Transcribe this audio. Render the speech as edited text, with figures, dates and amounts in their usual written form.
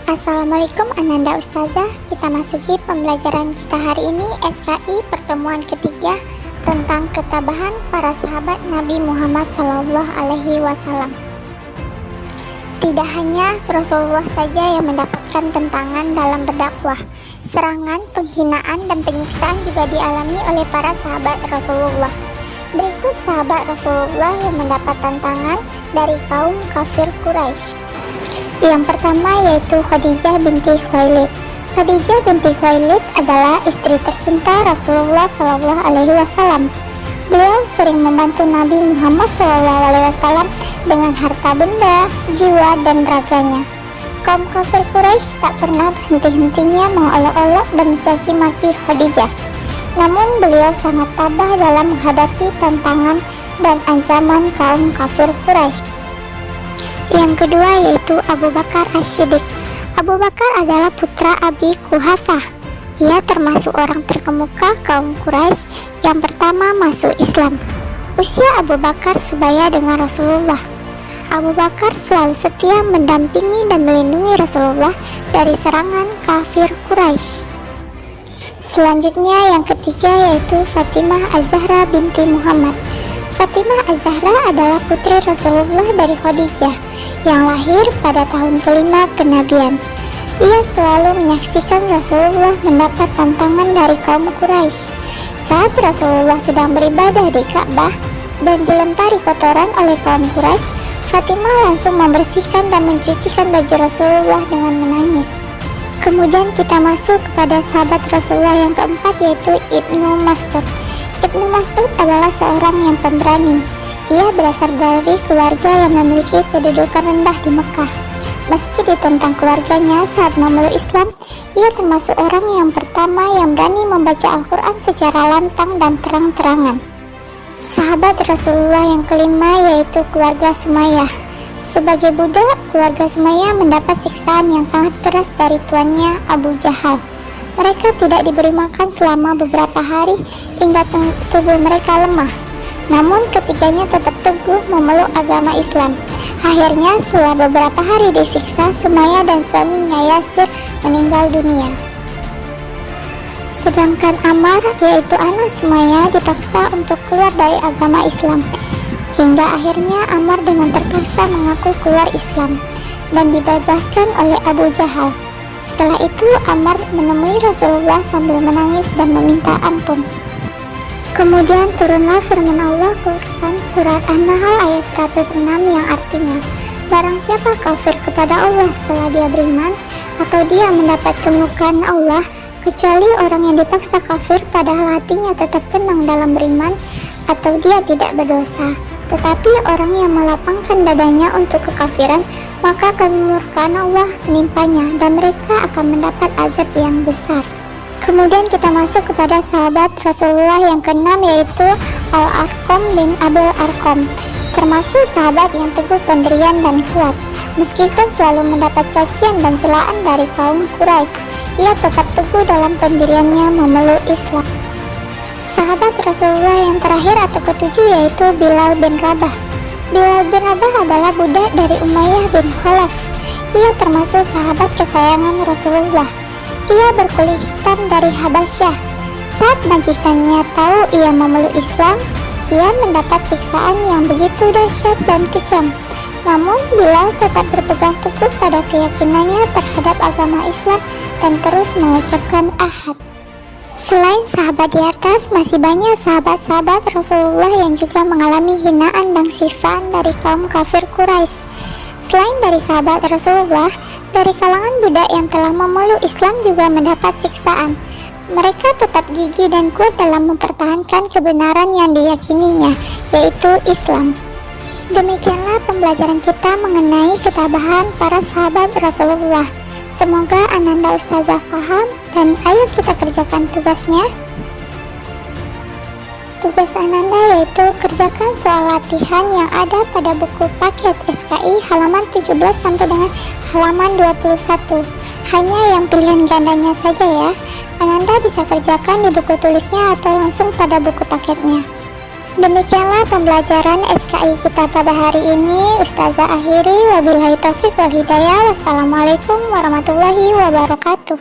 Assalamualaikum Ananda Ustazah. Kita masuki pembelajaran kita hari ini SKI pertemuan ketiga tentang ketabahan para sahabat Nabi Muhammad SAW. Tidak hanya Rasulullah saja yang mendapatkan tentangan dalam berdakwah, serangan, penghinaan, dan penyiksaan juga dialami oleh para sahabat Rasulullah. Berikut sahabat Rasulullah yang mendapat tantangan dari kaum kafir Quraisy. Yang pertama yaitu Khadijah binti Khuwailid. Khadijah binti Khuwailid adalah istri tercinta Rasulullah SAW. Beliau sering membantu Nabi Muhammad SAW dengan harta benda, jiwa, dan raganya. Kaum kafir Quraisy tak pernah henti-hentinya mengolok-olok dan mencaci maki Khadijah. Namun beliau sangat tabah dalam menghadapi tantangan dan ancaman kaum kafir Quraisy. Yang kedua yaitu Abu Bakar As-Siddiq. Abu Bakar adalah putra Abi Quhafah. Ia termasuk orang terkemuka kaum Quraisy yang pertama masuk Islam. Usia Abu Bakar sebaya dengan Rasulullah. Abu Bakar selalu setia mendampingi dan melindungi Rasulullah dari serangan kafir Quraisy. Selanjutnya yang ketiga yaitu Fatimah Az-Zahra binti Muhammad. Fatimah Az-Zahra adalah putri Rasulullah dari Khadijah yang lahir pada tahun kelima kenabian. Ia selalu menyaksikan Rasulullah mendapat tantangan dari kaum Quraisy. Saat Rasulullah sedang beribadah di Ka'bah dan dilempari kotoran oleh kaum Quraisy, Fatimah langsung membersihkan dan mencucikan baju Rasulullah dengan menangis. Kemudian kita masuk kepada sahabat Rasulullah yang keempat yaitu Ibnu Mas'ud. Ibnu Mas'ud adalah seorang yang pemberani. Ia berasal dari keluarga yang memiliki kedudukan rendah di Mekah. Meski ditentang keluarganya saat memeluk Islam, ia termasuk orang yang pertama yang berani membaca Al-Quran secara lantang dan terang-terangan. Sahabat Rasulullah yang kelima yaitu keluarga Sumayyah. Sebagai budak, keluarga Sumayyah mendapat siksaan yang sangat keras dari tuannya Abu Jahal. Mereka tidak diberi makan selama beberapa hari hingga tubuh mereka lemah. Namun ketiganya tetap teguh memeluk agama Islam. Akhirnya setelah beberapa hari disiksa, Sumayyah dan suaminya Yasir meninggal dunia. Sedangkan Ammar, yaitu anak Sumayyah, dipaksa untuk keluar dari agama Islam. Hingga akhirnya Ammar dengan terpaksa mengaku keluar Islam dan dibebaskan oleh Abu Jahal. Setelah itu Ammar menemui Rasulullah sambil menangis dan meminta ampun. Kemudian turunlah firman Allah Quran surat An-Nahl ayat 106 yang artinya, barang siapa kafir kepada Allah setelah dia beriman, atau dia mendapat kemurkaan Allah, kecuali orang yang dipaksa kafir padahal hatinya tetap tenang dalam beriman, atau dia tidak berdosa. Tetapi orang yang melapangkan dadanya untuk kekafiran, maka kemurkaan Allah menimpanya dan mereka akan mendapat azab yang besar. Kemudian kita masuk kepada sahabat Rasulullah yang keenam yaitu Al-Arqam bin Abil Arqam. Termasuk sahabat yang teguh pendirian dan kuat. Meskipun selalu mendapat cacian dan celaan dari kaum Quraisy, ia tetap teguh dalam pendiriannya memeluk Islam. Sahabat Rasulullah yang terakhir atau ketujuh yaitu Bilal bin Rabah. Bilal bin Rabah adalah budak dari Umayyah bin Khalaf. Ia termasuk sahabat kesayangan Rasulullah. Ia berkulit hitam dari Habasyah. Saat majikannya tahu ia memeluk Islam, ia mendapat siksaan yang begitu dahsyat dan kejam. Namun Bilal tetap berpegang teguh pada keyakinannya terhadap agama Islam dan terus mengucapkan ahad. Selain sahabat di atas, masih banyak sahabat-sahabat Rasulullah yang juga mengalami hinaan dan siksaan dari kaum kafir Quraisy. Selain dari sahabat Rasulullah, dari kalangan budak yang telah memeluk Islam juga mendapat siksaan. Mereka tetap gigih dan kuat dalam mempertahankan kebenaran yang diyakininya, yaitu Islam. Demikianlah pembelajaran kita mengenai ketabahan para sahabat Rasulullah. Semoga Ananda Ustazah paham dan ayo kita kerjakan tugasnya. Tugas Ananda yaitu kerjakan soal latihan yang ada pada buku paket SKI halaman 17 sampai dengan halaman 21. Hanya yang pilihan gandanya saja ya. Ananda bisa kerjakan di buku tulisnya atau langsung pada buku paketnya. Demikianlah pembelajaran SKI kita pada hari ini. Ustazah akhiri, wabillahi taufiq wal hidayah. Wassalamualaikum warahmatullahi wabarakatuh.